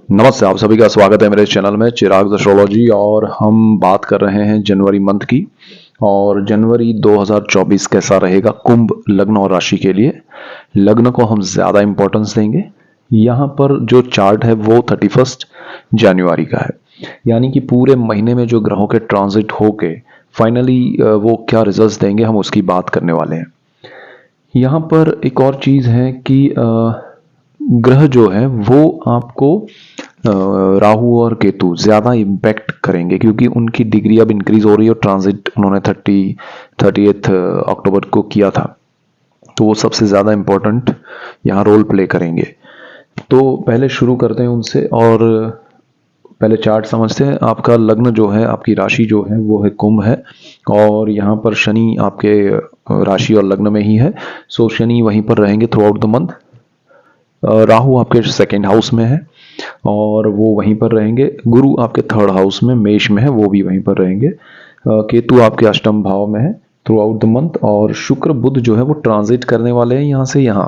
नमस्ते, आप सभी का स्वागत है मेरे चैनल में चिराग एस्ट्रोलॉजी। और हम बात कर रहे हैं जनवरी मंथ की। और जनवरी 2024 कैसा रहेगा कुंभ लग्न और राशि के लिए। लग्न को हम ज़्यादा इंपॉर्टेंस देंगे। यहाँ पर जो चार्ट है वो 31 जनवरी का है, यानी कि पूरे महीने में जो ग्रहों के ट्रांजिट होके फाइनली वो क्या रिजल्ट्स देंगे हम उसकी बात करने वाले हैं। यहाँ पर एक और चीज़ है कि ग्रह जो है वो आपको राहु और केतु ज़्यादा इम्पैक्ट करेंगे, क्योंकि उनकी डिग्री अब इंक्रीज हो रही है और ट्रांजिट उन्होंने 30 अक्टूबर को किया था, तो वो सबसे ज़्यादा इम्पोर्टेंट यहाँ रोल प्ले करेंगे। तो पहले शुरू करते हैं उनसे और पहले चार्ट समझते हैं। आपका लग्न जो है, आपकी राशि जो है वो है कुंभ है, और यहाँ पर शनि आपके राशि और लग्न में ही है। सो शनि वहीं पर रहेंगे through out the month. Rahu आपके सेकेंड हाउस में है और वो वहीं पर रहेंगे। गुरु आपके थर्ड हाउस में मेष में है, वो भी वहीं पर रहेंगे। केतु आपके अष्टम भाव में है थ्रू आउट द मंथ। और शुक्र बुध जो है वो ट्रांजिट करने वाले हैं यहाँ से यहाँ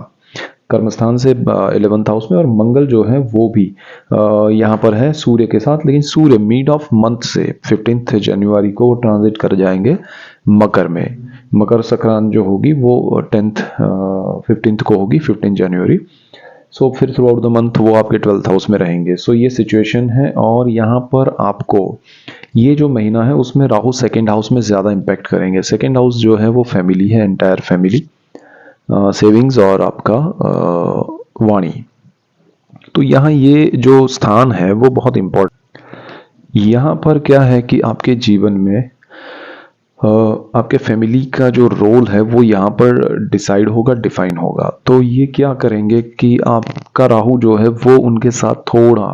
कर्मस्थान से 11th हाउस में। और मंगल जो है वो भी यहाँ पर है सूर्य के साथ, लेकिन सूर्य मिड ऑफ मंथ से 15 जनवरी को ट्रांजिट कर जाएंगे मकर में। मकर संक्रांत जो होगी वो 15th को होगी, 15 जनवरी। सो फिर थ्रू आउट द मंथ वो आपके 12th हाउस में रहेंगे। सो ये सिचुएशन है। और यहाँ पर आपको ये जो महीना है उसमें राहु सेकेंड हाउस में ज़्यादा इम्पैक्ट करेंगे। सेकेंड हाउस जो है वो फैमिली है, एंटायर फैमिली, सेविंग्स और आपका वाणी। तो यहाँ ये जो स्थान है वो बहुत इम्पोर्टेंट। यहाँ पर क्या है कि आपके जीवन में आपके फैमिली का जो रोल है वो यहाँ पर डिसाइड होगा, डिफाइन होगा। तो ये क्या करेंगे कि आपका राहु जो है वो उनके साथ थोड़ा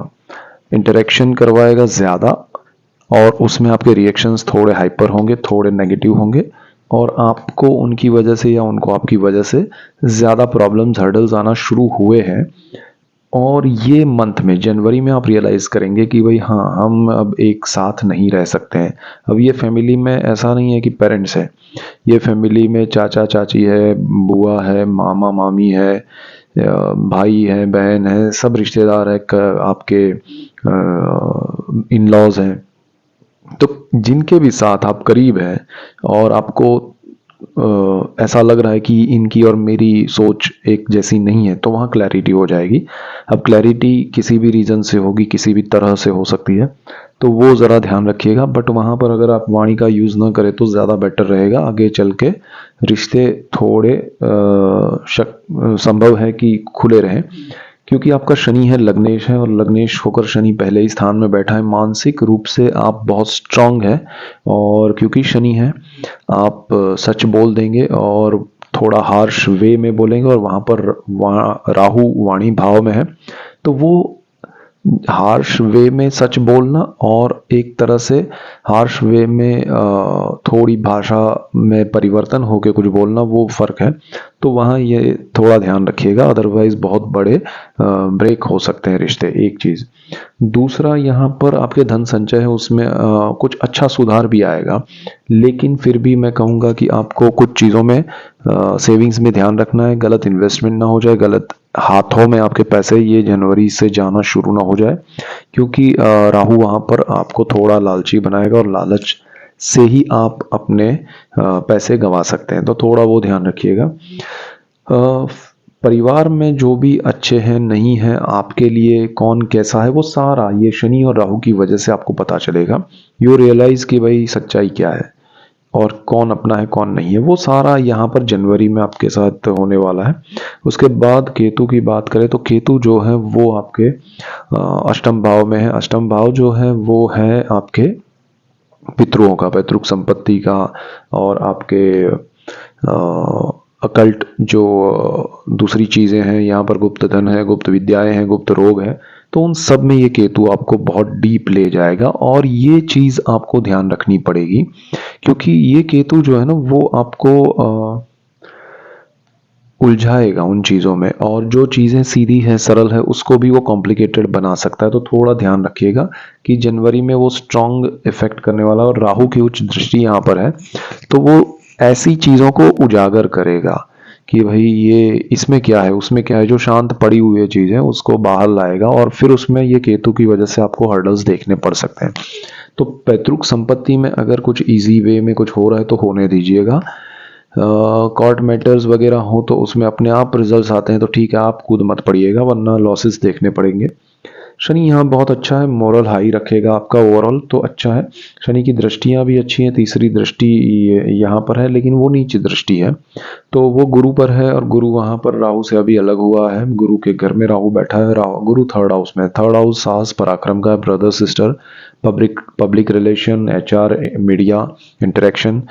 इंटरेक्शन करवाएगा ज़्यादा, और उसमें आपके रिएक्शंस थोड़े हाइपर होंगे, थोड़े नेगेटिव होंगे, और आपको उनकी वजह से या उनको आपकी वजह से ज़्यादा प्रॉब्लम्स, हर्डल्स आना शुरू हुए हैं। और ये मंथ में जनवरी में आप रियलाइज़ करेंगे कि भाई हाँ, हम अब एक साथ नहीं रह सकते हैं। अब ये फैमिली में ऐसा नहीं है कि पेरेंट्स हैं, ये फैमिली में चाचा चाची है, बुआ है, मामा मामी है, भाई है, बहन है, सब रिश्तेदार है, आपके इन लॉज हैं। तो जिनके भी साथ आप करीब हैं और आपको ऐसा लग रहा है कि इनकी और मेरी सोच एक जैसी नहीं है, तो वहाँ क्लैरिटी हो जाएगी। अब क्लैरिटी किसी भी रीज़न से होगी, किसी भी तरह से हो सकती है, तो वो ज़रा ध्यान रखिएगा। बट वहाँ पर अगर आप वाणी का यूज़ ना करें तो ज़्यादा बेटर रहेगा। आगे चल के रिश्ते थोड़े संभव है कि खुले रहें, क्योंकि आपका शनि है, लग्नेश है, और लग्नेश होकर शनि पहले ही स्थान में बैठा है। मानसिक रूप से आप बहुत स्ट्रांग है, और क्योंकि शनि है आप सच बोल देंगे और थोड़ा हार्श वे में बोलेंगे। और वहाँ पर राहु वाणी भाव में है, तो वो हार्श वे में सच बोलना और एक तरह से हार्श वे में थोड़ी भाषा में परिवर्तन होके कुछ बोलना, वो फ़र्क है। तो वहाँ ये थोड़ा ध्यान रखिएगा, अदरवाइज़ बहुत बड़े ब्रेक हो सकते हैं रिश्ते। एक चीज़। दूसरा, यहाँ पर आपके धन संचय है, उसमें कुछ अच्छा सुधार भी आएगा, लेकिन फिर भी मैं कहूँगा कि आपको कुछ चीज़ों में सेविंग्स में ध्यान रखना है, गलत इन्वेस्टमेंट ना हो जाए, गलत हाथों में आपके पैसे ये जनवरी से जाना शुरू ना हो जाए, क्योंकि राहु वहाँ पर आपको थोड़ा लालची बनाएगा और लालच से ही आप अपने पैसे गंवा सकते हैं। तो थोड़ा वो ध्यान रखिएगा। परिवार में जो भी अच्छे हैं नहीं हैं, आपके लिए कौन कैसा है, वो सारा ये शनि और राहु की वजह से आपको पता चलेगा। यू रियलाइज़ कि भाई सच्चाई क्या है और कौन अपना है कौन नहीं है, वो सारा यहाँ पर जनवरी में आपके साथ होने वाला है। उसके बाद केतु की बात करें तो केतु जो है वो आपके अष्टम भाव में है। अष्टम भाव जो है वो है आपके पितरों का, पैतृक संपत्ति का, और आपके अकल्ट जो दूसरी चीज़ें हैं, यहाँ पर गुप्त धन है, गुप्त विद्याएं हैं, गुप्त रोग है। तो उन सब में ये केतु आपको बहुत डीप ले जाएगा, और ये चीज़ आपको ध्यान रखनी पड़ेगी, क्योंकि ये केतु जो है ना वो आपको उलझाएगा उन चीज़ों में, और जो चीज़ें सीधी है, सरल है, उसको भी वो कॉम्प्लिकेटेड बना सकता है। तो थोड़ा ध्यान रखिएगा कि जनवरी में वो स्ट्रॉन्ग इफेक्ट करने वाला, और राहु की उच्च दृष्टि यहाँ पर है, तो वो ऐसी चीज़ों को उजागर करेगा कि भाई ये इसमें क्या है उसमें क्या है, जो शांत पड़ी हुई है चीज़ है उसको बाहर लाएगा, और फिर उसमें ये केतु की वजह से आपको हर्डल्स देखने पड़ सकते हैं। तो पैतृक संपत्ति में अगर कुछ इजी वे में कुछ हो रहा है तो होने दीजिएगा। कोर्ट मैटर्स वगैरह हो तो उसमें अपने आप रिजल्ट्स आते हैं तो ठीक है, आप कूद मत पड़िएगा वरना लॉसेस देखने पड़ेंगे। शनि यहाँ बहुत अच्छा है, मोरल हाई रखेगा आपका, ओवरऑल तो अच्छा है। शनि की दृष्टियाँ भी अच्छी हैं, तीसरी दृष्टि यहाँ पर है लेकिन वो नीच दृष्टि है, तो वो गुरु पर है, और गुरु वहाँ पर राहु से अभी अलग हुआ है। गुरु के घर में राहु बैठा है, राहु गुरु थर्ड हाउस में, थर्ड हाउस साहस पराक्रम का, brother sister, public relation, HR, media interaction.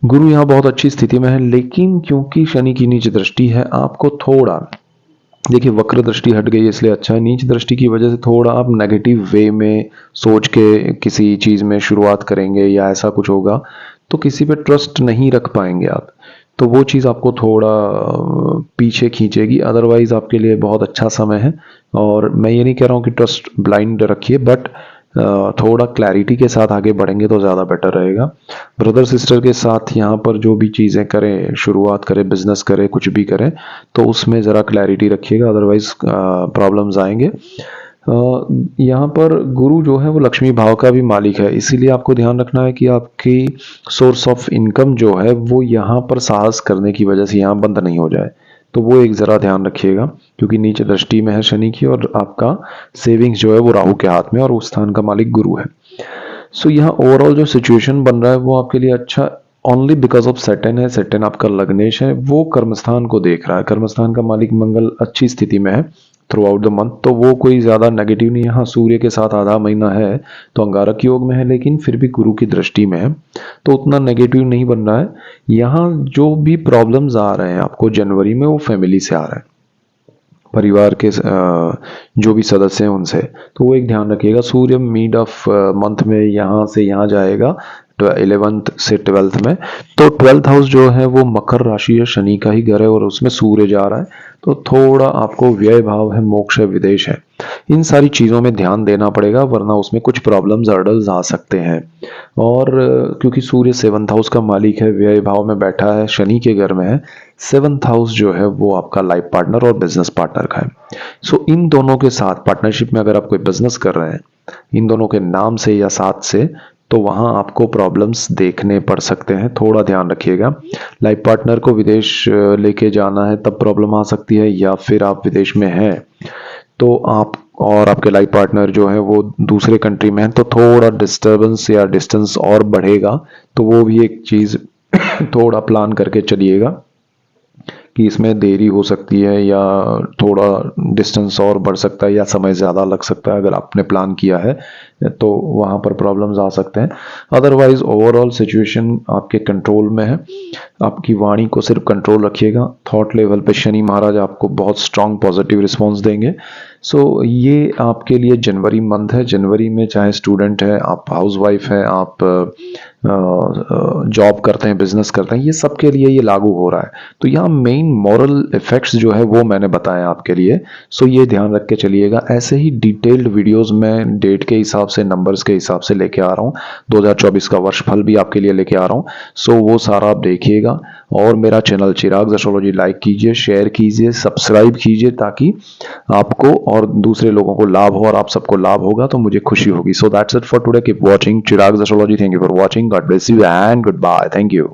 गुरु यहाँ बहुत अच्छी स्थिति में है, लेकिन क्योंकि शनि की नीच दृष्टि है आपको थोड़ा, देखिए वक्र दृष्टि हट गई इसलिए अच्छा है, नीच दृष्टि की वजह से थोड़ा आप नेगेटिव वे में सोच के किसी चीज़ में शुरुआत करेंगे या ऐसा कुछ होगा तो किसी पे ट्रस्ट नहीं रख पाएंगे आप, तो वो चीज़ आपको थोड़ा पीछे खींचेगी। अदरवाइज आपके लिए बहुत अच्छा समय है, और मैं ये नहीं कह रहा हूँ कि ट्रस्ट ब्लाइंड रखिए, बट थोड़ा क्लैरिटी के साथ आगे बढ़ेंगे तो ज़्यादा बेटर रहेगा। ब्रदर सिस्टर के साथ यहाँ पर जो भी चीज़ें करें, शुरुआत करें, बिजनेस करें, कुछ भी करें तो उसमें ज़रा क्लैरिटी रखिएगा, अदरवाइज प्रॉब्लम्स आएंगे। यहाँ पर गुरु जो है वो लक्ष्मी भाव का भी मालिक है, इसीलिए आपको ध्यान रखना है कि आपकी सोर्स ऑफ इनकम जो है वो यहाँ पर साहस करने की वजह से यहाँ बंद नहीं हो जाए, तो वो एक ज़रा ध्यान रखिएगा, क्योंकि नीचे दृष्टि में है शनि की, और आपका सेविंग्स जो है वो राहु के हाथ में, और उस स्थान का मालिक गुरु है। सो यहाँ ओवरऑल जो सिचुएशन बन रहा है वो आपके लिए अच्छा ओनली बिकॉज ऑफ सेटन है, सेटन आपका लग्नेश है, वो कर्मस्थान को देख रहा है, कर्मस्थान का मालिक मंगल अच्छी स्थिति में है थ्रू आउट द मंथ, तो वो कोई ज़्यादा नेगेटिव नहीं है। हाँ, सूर्य के साथ आधा महीना है तो अंगारक योग में है, लेकिन फिर भी गुरु की दृष्टि में है तो उतना नेगेटिव नहीं बन रहा है। यहाँ जो भी प्रॉब्लम्स आ रहे हैं आपको जनवरी में वो फैमिली से आ रहा है, परिवार के जो भी सदस्य हैं उनसे, तो वो एक ध्यान रखिएगा। सूर्य मिड ऑफ मंथ में यहाँ से यहाँ जाएगा 11th से 12th में, तो 12th हाउस जो है वो मकर राशि है, शनि का ही घर है, और उसमें सूर्य जा रहा है, तो थोड़ा आपको व्यय भाव है, मोक्ष है, विदेश है, इन सारी चीज़ों में ध्यान देना पड़ेगा वरना उसमें कुछ प्रॉब्लम्स हर्डल्स आ सकते हैं। और क्योंकि सूर्य 7th हाउस का मालिक है, व्यय भाव में बैठा है, शनि के घर में है, 7th हाउस जो है वो आपका लाइफ पार्टनर और बिजनेस पार्टनर का है। सो इन दोनों के साथ पार्टनरशिप में अगर आप कोई बिजनेस कर रहे हैं इन दोनों के नाम से या साथ से, तो वहां आपको प्रॉब्लम्स देखने पड़ सकते हैं, थोड़ा ध्यान रखिएगा। लाइफ पार्टनर को विदेश लेके जाना है तब प्रॉब्लम आ सकती है, या फिर आप विदेश में हैं तो आप और आपके लाइफ पार्टनर जो है वो दूसरे कंट्री में है तो थोड़ा डिस्टर्बेंस या डिस्टेंस और बढ़ेगा, तो वो भी एक चीज़ थोड़ा प्लान करके चलिएगा कि इसमें देरी हो सकती है या थोड़ा डिस्टेंस और बढ़ सकता है या समय ज़्यादा लग सकता है। अगर आपने प्लान किया है तो वहाँ पर प्रॉब्लम्स आ सकते हैं। अदरवाइज ओवरऑल सिचुएशन आपके कंट्रोल में है। आपकी वाणी को सिर्फ कंट्रोल रखिएगा। थॉट लेवल पे शनि महाराज आपको बहुत स्ट्रांग पॉजिटिव रिस्पॉन्स देंगे। सो ये आपके लिए जनवरी मंथ है। जनवरी में चाहे स्टूडेंट है, आप हाउसवाइफ है, आप जॉब करते हैं, बिजनेस करते हैं, ये सबके लिए ये लागू हो रहा है। तो यहाँ मेन मॉरल इफेक्ट्स जो है वो मैंने बताया आपके लिए। सो ये ध्यान रख के चलिएगा। ऐसे ही डिटेल्ड वीडियोस मैं डेट के हिसाब से, नंबर्स के हिसाब से लेके आ रहा हूँ। 2024 का वर्षफल भी आपके लिए लेके आ रहा हूँ। सो वो सारा आप देखिएगा और मेरा चैनल चिराग एस्ट्रोलॉजी लाइक कीजिए, शेयर कीजिए, सब्सक्राइब कीजिए ताकि आपको और दूसरे लोगों को लाभ हो, और आप सबको लाभ होगा तो मुझे खुशी होगी। So that's it for today. Keep watching Chirag astrology. Thank you for watching. God bless you and goodbye. Thank you.